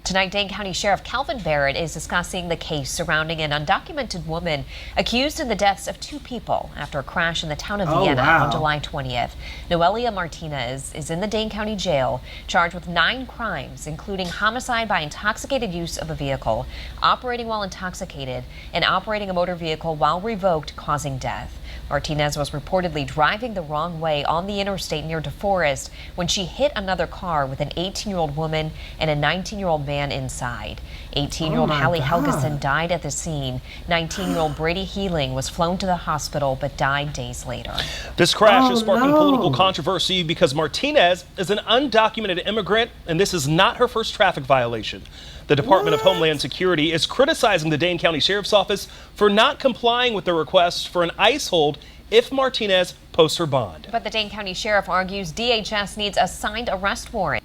Tonight, Dane County Sheriff Calvin Barrett is discussing the case surrounding an undocumented woman accused in the deaths of 2 people after a crash in the town of Vienna on July 20th. Noelia Martinez is in the Dane County Jail, charged with 9 crimes, including homicide by intoxicated use of a vehicle, operating while intoxicated, and operating a motor vehicle while revoked, causing death. Martinez was reportedly driving the wrong way on the interstate near DeForest when she hit another car with an 18-year-old woman and a 19-year-old man inside. 18-year-old Hallie Helgeson died at the scene. 19-year-old Brady Healing was flown to the hospital but died days later. This crash is sparking political controversy because Martinez is an undocumented immigrant, and this is not her first traffic violation. The Department of Homeland Security is criticizing the Dane County Sheriff's Office for not complying with the request for an ICE hold if Martinez posts her bond. But the Dane County Sheriff argues DHS needs a signed arrest warrant.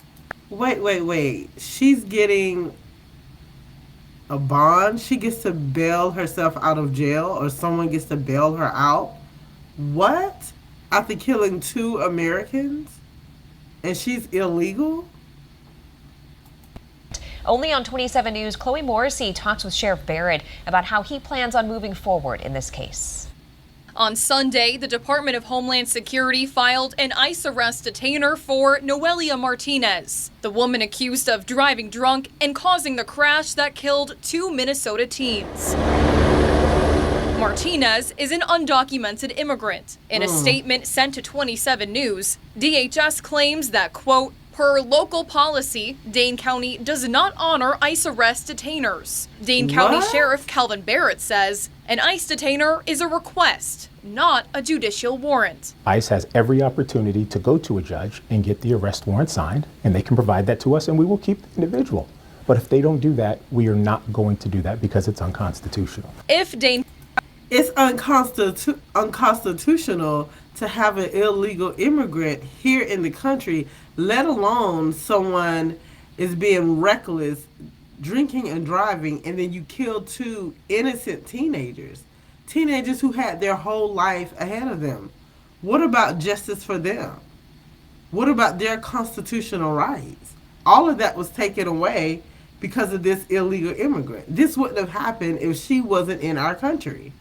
Wait. She's getting a bond? She gets to bail herself out of jail, or someone gets to bail her out? What? After killing 2 Americans? And she's illegal? Only on 27 News, Chloe Morrissey talks with Sheriff Barrett about how he plans on moving forward in this case. On Sunday, the Department of Homeland Security filed an ICE arrest detainer for Noelia Martinez, the woman accused of driving drunk and causing the crash that killed 2 Minnesota teens. Martinez is an undocumented immigrant. In a statement sent to 27 News, DHS claims that, quote, per local policy, Dane County does not honor ICE arrest detainers. Dane County Sheriff Calvin Barrett says an ICE detainer is a request, not a judicial warrant. ICE has every opportunity to go to a judge and get the arrest warrant signed, and they can provide that to us, and we will keep the individual. But if they don't do that, we are not going to do that because it's unconstitutional. It's unconstitutional to have an illegal immigrant here in the country, let alone someone is being reckless, drinking and driving, and then you kill 2 innocent teenagers who had their whole life ahead of them. What about justice for them? What about their constitutional rights? All of that was taken away because of this illegal immigrant. This wouldn't have happened if she wasn't in our country.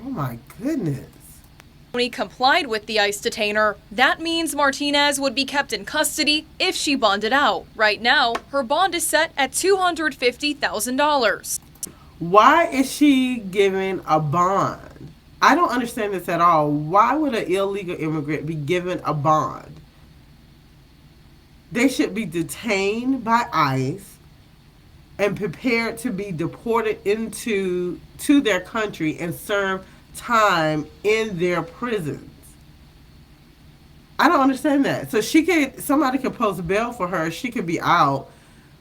Oh my goodness. When he complied with the ICE detainer, that means Martinez would be kept in custody if she bonded out. Right now, her bond is set at $250,000. Why is she given a bond? I don't understand this at all. Why would an illegal immigrant be given a bond? They should be detained by ICE and prepared to be deported to their country and serve time in their prisons. I don't understand that. So somebody could post bail for her, she could be out,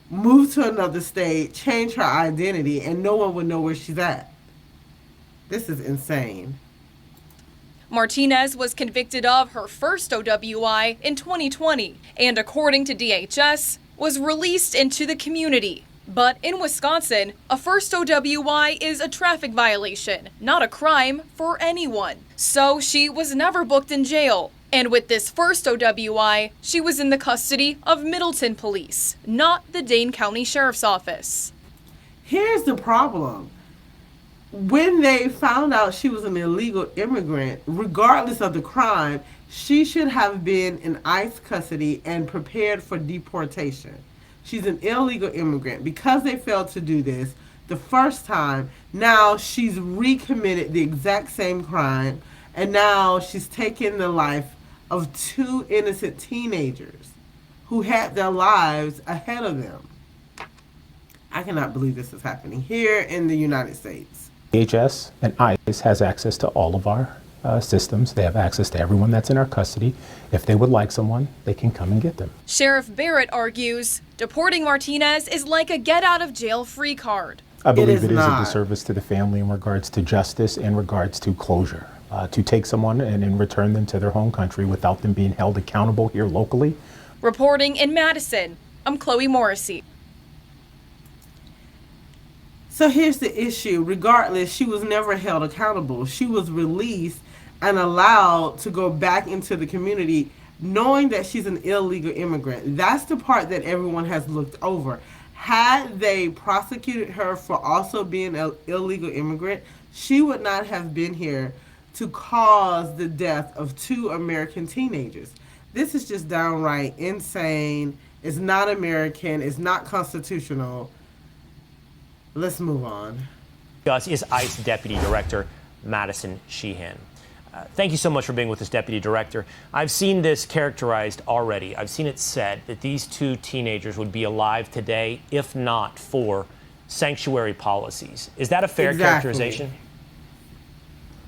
move to another state, change her identity, and no one would know where she's at. This is insane. Martinez was convicted of her first OWI in 2020, and according to DHS, was released into the community. But in Wisconsin, a first OWI is a traffic violation, not a crime for anyone. So she was never booked in jail. And with this first OWI, she was in the custody of Middleton Police, not the Dane County Sheriff's Office. Here's the problem. When they found out she was an illegal immigrant, regardless of the crime, she should have been in ICE custody and prepared for deportation. She's an illegal immigrant. Because they failed to do this the first time, now she's recommitted the exact same crime, and now she's taken the life of 2 innocent teenagers who had their lives ahead of them. I cannot believe this is happening here in the United States. DHS and ICE has access to all of our systems. They have access to everyone that's in our custody. If they would like someone, they can come and get them. Sheriff Barrett argues deporting Martinez is like a get-out-of-jail-free card. I believe it is a disservice to the family in regards to justice, in regards to closure. To take someone and then return them to their home country without them being held accountable here locally. Reporting in Madison, I'm Chloe Morrissey. So here's the issue. Regardless, she was never held accountable. She was released and allowed to go back into the community knowing that she's an illegal immigrant. That's the part that everyone has looked over. Had they prosecuted her for also being an illegal immigrant, she would not have been here to cause the death of 2 American teenagers. This is just downright insane. It's not American. It's not constitutional. Let's move on. Us is ICE Deputy Director Madison Sheehan. Thank you so much for being with us, Deputy Director. I've seen this characterized already. I've seen it said that these 2 teenagers would be alive today if not for sanctuary policies. Is that a fair characterization?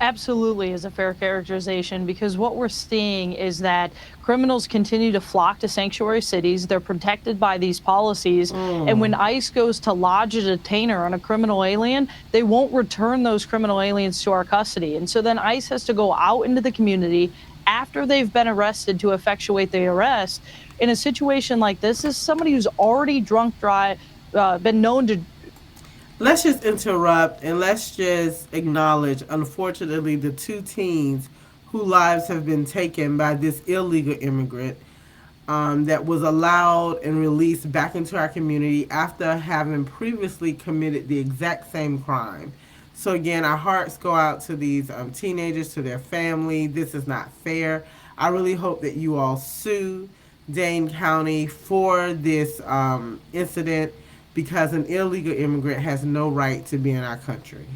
Absolutely is a fair characterization, because what we're seeing is that criminals continue to flock to sanctuary cities. They're protected by these policies. And when ICE goes to lodge a detainer on a criminal alien, they won't return those criminal aliens to our custody. And so then ICE has to go out into the community after they've been arrested to effectuate the arrest. In a situation like this is somebody who's already been known to. Let's just interrupt and let's just acknowledge, unfortunately, the 2 teens whose lives have been taken by this illegal immigrant that was allowed and released back into our community after having previously committed the exact same crime. So again, our hearts go out to these teenagers, to their family. This is not fair. I really hope that you all sue Dane County for this incident, because an illegal immigrant has no right to be in our country.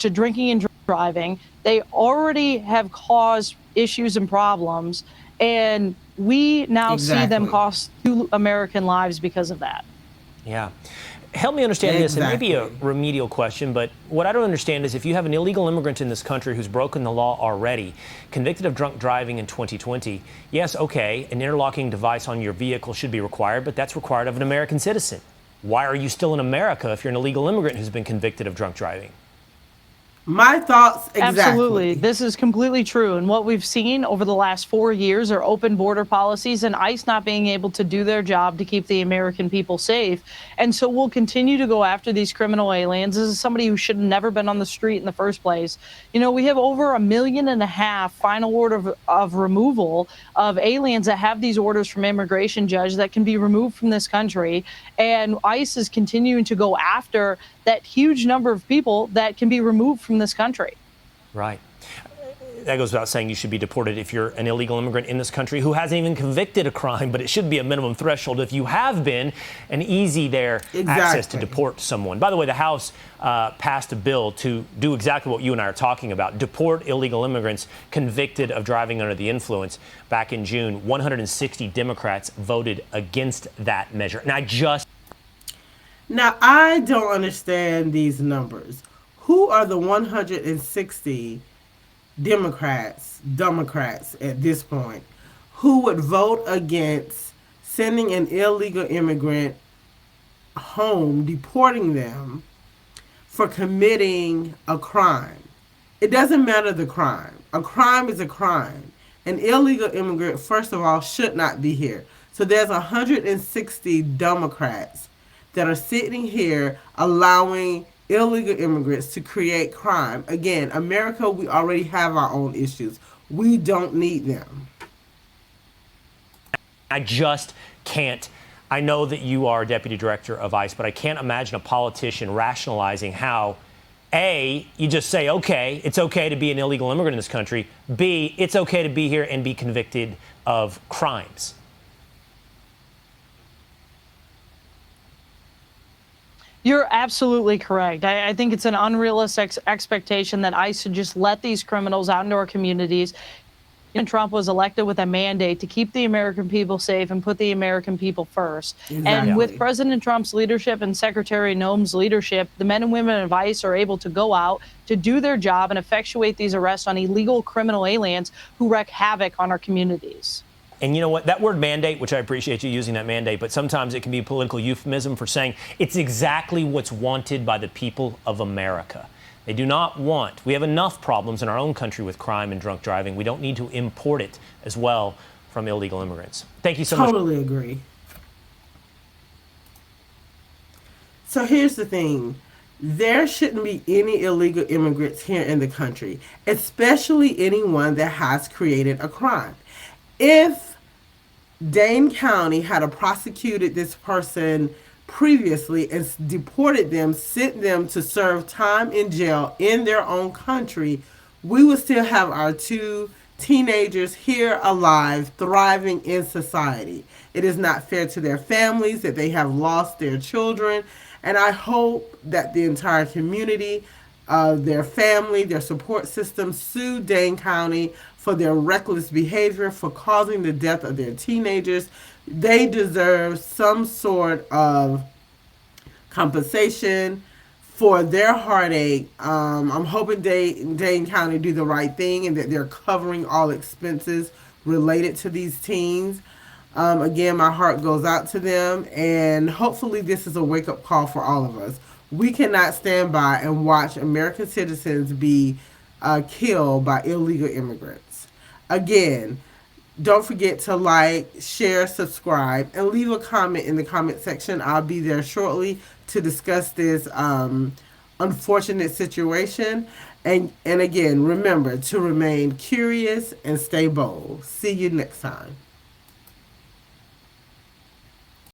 To drinking and driving, they already have caused issues and problems, and we now see them cost 2 American lives because of that. Yeah. Help me understand this, and maybe a remedial question, but what I don't understand is if you have an illegal immigrant in this country who's broken the law already, convicted of drunk driving in 2020, yes, okay, an interlocking device on your vehicle should be required, but that's required of an American citizen. Why are you still in America if you're an illegal immigrant who's been convicted of drunk driving? My thoughts exactly. Absolutely. This is completely true. And what we've seen over the last 4 years are open border policies and ICE not being able to do their job to keep the American people safe. And so we'll continue to go after these criminal aliens. This is somebody who should have never been on the street in the first place. You know, we have over 1.5 million final order of removal of aliens that have these orders from immigration judge that can be removed from this country. And ICE is continuing to go after that huge number of people that can be removed from this country. Right. That goes without saying you should be deported if you're an illegal immigrant in this country who hasn't even convicted a crime, but it should be a minimum threshold if you have been, and easy there access to deport someone. By the way, the House passed a bill to do exactly what you and I are talking about, deport illegal immigrants convicted of driving under the influence. Back in June, 160 Democrats voted against that measure. And Now, I don't understand these numbers. Who are the 160 Democrats at this point who would vote against sending an illegal immigrant home, deporting them for committing a crime? It doesn't matter the crime. A crime is a crime. An illegal immigrant, first of all, should not be here. So there's 160 Democrats that are sitting here allowing illegal immigrants to create crime. Again, America, we already have our own issues. We don't need them. I just can't. I know that you are Deputy Director of ICE, but I can't imagine a politician rationalizing how, A, you just say, okay, it's okay to be an illegal immigrant in this country. B, it's okay to be here and be convicted of crimes. You're absolutely correct. I think it's an unrealistic expectation that ICE should just let these criminals out into our communities. And Trump was elected with a mandate to keep the American people safe and put the American people first. Exactly. And with President Trump's leadership and Secretary Noem's leadership, the men and women of ICE are able to go out to do their job and effectuate these arrests on illegal criminal aliens who wreak havoc on our communities. And you know what? That word mandate, which I appreciate you using that mandate, but sometimes it can be a political euphemism for saying it's exactly what's wanted by the people of America. They do not want. We have enough problems in our own country with crime and drunk driving. We don't need to import it as well from illegal immigrants. Thank you so much. Totally agree. So here's the thing. There shouldn't be any illegal immigrants here in the country, especially anyone that has created a crime. If Dane County had prosecuted this person previously and deported them, sent them to serve time in jail in their own country, we would still have our 2 teenagers here alive, thriving in society. It is not fair to their families that they have lost their children, and I hope that the entire community, their family, their support system, sue Dane County for their reckless behavior, for causing the death of their teenagers. They deserve some sort of compensation for their heartache. I'm hoping Dane County do the right thing and that they're covering all expenses related to these teens. Again, my heart goes out to them, and hopefully this is a wake-up call for all of us. We cannot stand by and watch American citizens be killed by illegal immigrants. Again, don't forget to like, share, subscribe, and leave a comment in the comment section. I'll be there shortly to discuss this unfortunate situation. And again, remember to remain curious and stay bold. See you next time.